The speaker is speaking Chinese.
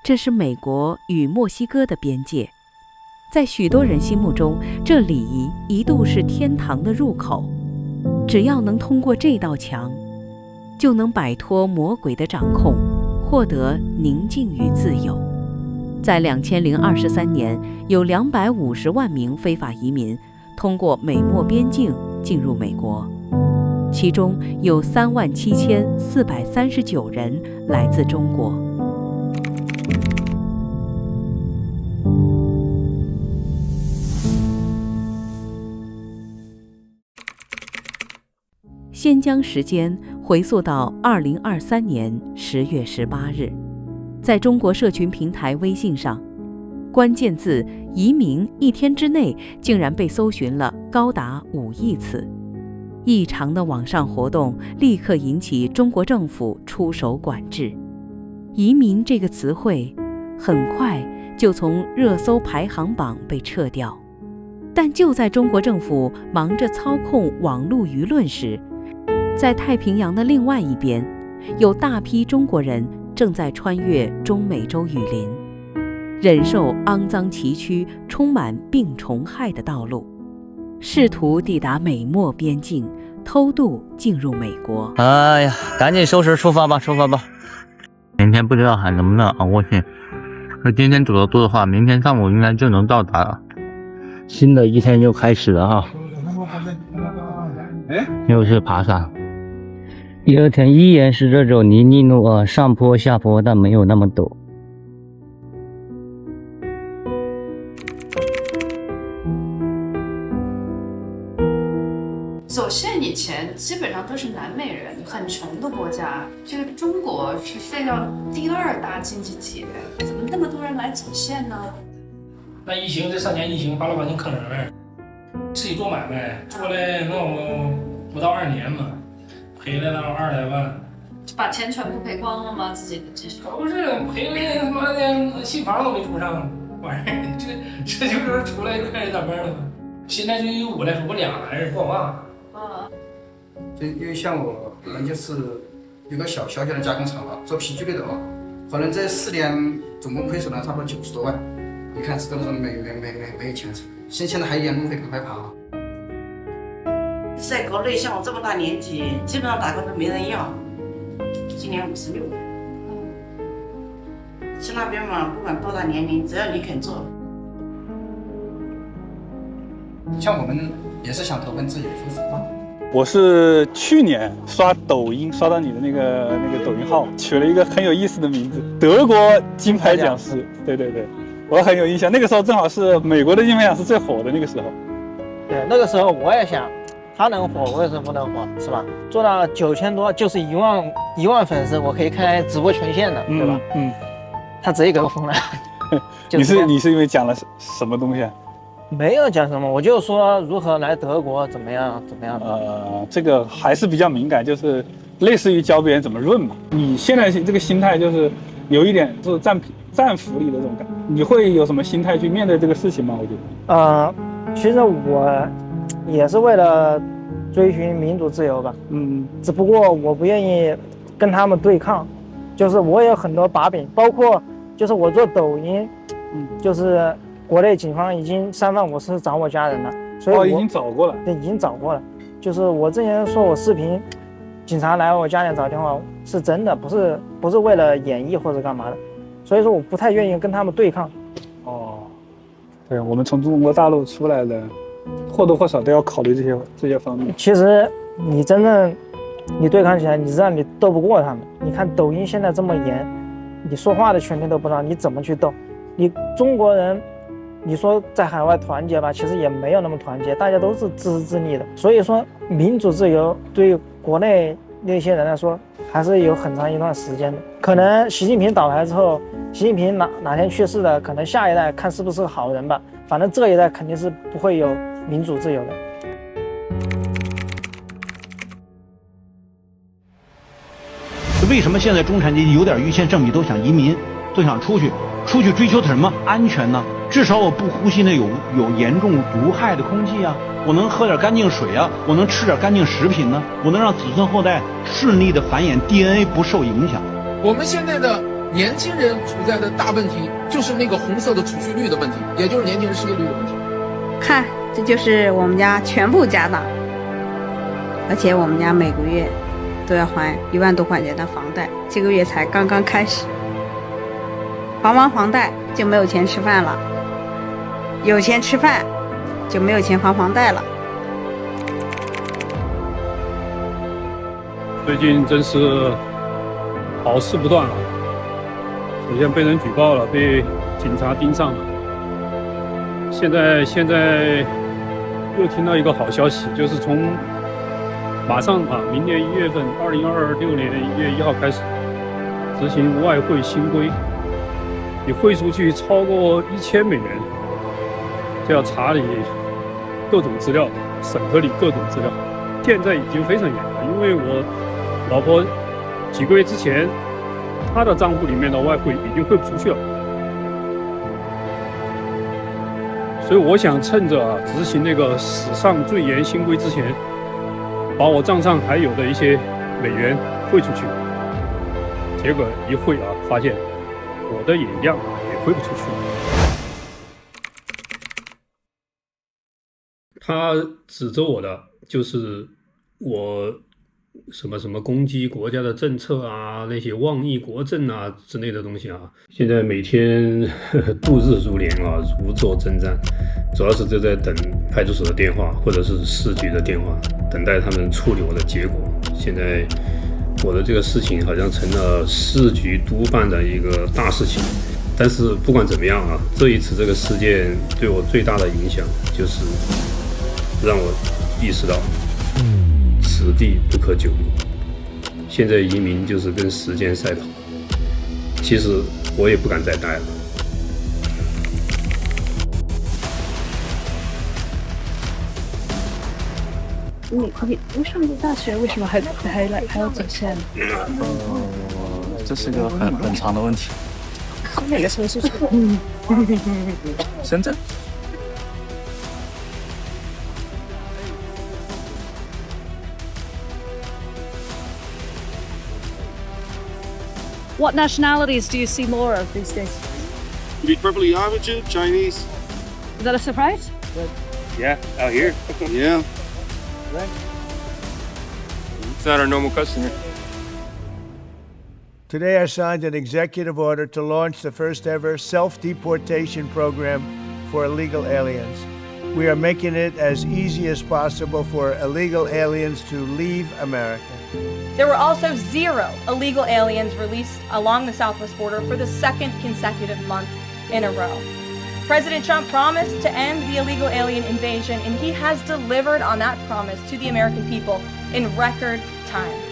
这是美国与墨西哥的边界。在许多人心目中，这里一度是天堂的入口。只要能通过这道墙，就能摆脱魔鬼的掌控，获得宁静与自由。在2023年，有250万名非法移民通过美墨边境进入美国，其中有37439人来自中国。先将时间回溯到2023年10月18日，在中国社群平台微信上，关键字“移民”一天之内竟然被搜寻了高达5亿次。异常的网上活动立刻引起中国政府出手管制。移民这个词汇很快就从热搜排行榜被撤掉。但就在中国政府忙着操控网络舆论时，在太平洋的另外一边，有大批中国人正在穿越中美洲雨林，忍受肮脏崎岖、充满病虫害的道路，试图抵达美墨边境，偷渡进入美国。哎呀，赶紧收拾出发吧，出发吧！明天不知道还能不能熬过去。那今天走得多的话，明天上午应该就能到达了。新的一天又开始了哈，又是爬山。第二天依然是这种泥泞路上坡下坡，但没有那么陡。走线以前基本上都是南美人，很穷的国家。这个中国是世界上第2大经济体，怎么那么多人来走线呢？那疫情这3年疫情把老百姓坑人了，自己做买卖做了能不到2年嘛，赔了那200万，就把钱全部赔光了吗？自己的积蓄？不是赔了他妈的新房都没住上，玩意儿这就是出来就开始当班了嘛。现在对于我来说，我2个孩子不好骂。就因为像我们就是有个小小的加工厂了，做皮具类的嘛，可能这4年总共亏损了差不多90多万。你看这都是没有钱了，现在还一点路费赶快爬。在国内像我这么大年纪，基本上打工都没人要。今年56，去那边嘛，不管多大年龄，只要你肯做。像我们也是想投奔自己，说实话。我是去年刷抖音刷到你的那个抖音号，取了一个很有意思的名字——德国金牌讲师。对对对，我很有印象。那个时候正好是美国的金牌讲师最火的那个时候。对，那个时候我也想，他能火，我为什么不能火？是吧？做到9000多，就是1万粉丝，我可以开直播权限的，对吧？他直接给我封了。你是因为讲了什么东西啊？没有讲什么，我就说如何来德国，怎么样。这个还是比较敏感，就是类似于教别人怎么润嘛。你现在这个心态就是有一点是战俘里的这种感觉，你会有什么心态去面对这个事情吗？我觉得，其实我也是为了追寻民主自由吧，只不过我不愿意跟他们对抗，就是我有很多把柄，包括就是我做抖音，就是国内警方已经3番5次找我家人了，所以我已经找过了。对，已经找过了。就是我之前说我视频，警察来我家里找电话是真的，不是为了演绎或者干嘛的，所以说我不太愿意跟他们对抗。对，我们从中国大陆出来的，或多或少都要考虑这些方面。其实你真正你对抗起来，你知道你斗不过他们。你看抖音现在这么严，你说话的权利都不知道，你怎么去斗？你中国人。你说在海外团结吧，其实也没有那么团结，大家都是自私自利的。所以说，民主自由对于国内那些人来说，还是有很长一段时间的。可能习近平倒台之后，习近平哪天去世了，可能下一代看是不是个好人吧。反正这一代肯定是不会有民主自由的。为什么现在中产阶级有点预先证明都想移民，都想出去追求的什么安全呢？至少我不呼吸那有严重毒害的空气啊，我能喝点干净水啊，我能吃点干净食品呢，我能让子孙后代顺利的繁衍 ，DNA 不受影响。我们现在的年轻人处在的大问题就是那个红色的储蓄率的问题，也就是年轻人失业率的问题。看，这就是我们家全部家当，而且我们家每个月都要还1万多块钱的房贷，这个月才刚刚开始。还完房贷就没有钱吃饭了，有钱吃饭就没有钱还房贷了。最近真是好事不断啊！首先被人举报了，被警察盯上了。现在又听到一个好消息，就是从马上明年1月份，2026年1月1号开始执行外汇新规。你汇出去超过1000美元，就要查你各种资料，审核你各种资料。现在已经非常严了，因为我老婆几个月之前，她的账户里面的外汇已经汇不出去了，所以我想趁着执行那个史上最严新规之前，把我账上还有的一些美元汇出去。结果一汇发现我的也一样，也汇不出去。他指责我的就是我什么攻击国家的政策啊，那些妄议国政啊之类的东西啊。现在每天度日如年啊，如坐针毡，主要是就在等派出所的电话或者是市局的电话，等待他们处理我的结果。现在我的这个事情好像成了市局督办的一个大事情。但是不管怎么样啊，这一次这个事件对我最大的影响就是让我意识到此地不可久留。现在移民就是跟时间赛跑，其实我也不敢再待了。你上个大学为什么还要走线呢？这是个很长的问题。从哪个城市去？深圳。What nationalities do you see more of these days? To be perfectly honest with you, Chinese. Is that a surprise? Yeah, out here. Yeah. It's not our normal customer. Today I signed an executive order to launch the first ever self-deportation program for illegal aliens. We are making it as easy as possible for illegal aliens to leave America. There were also 0 illegal aliens released along the southwest border for the second consecutive month in a row. President Trump promised to end the illegal alien invasion, and he has delivered on that promise to the American people in record time.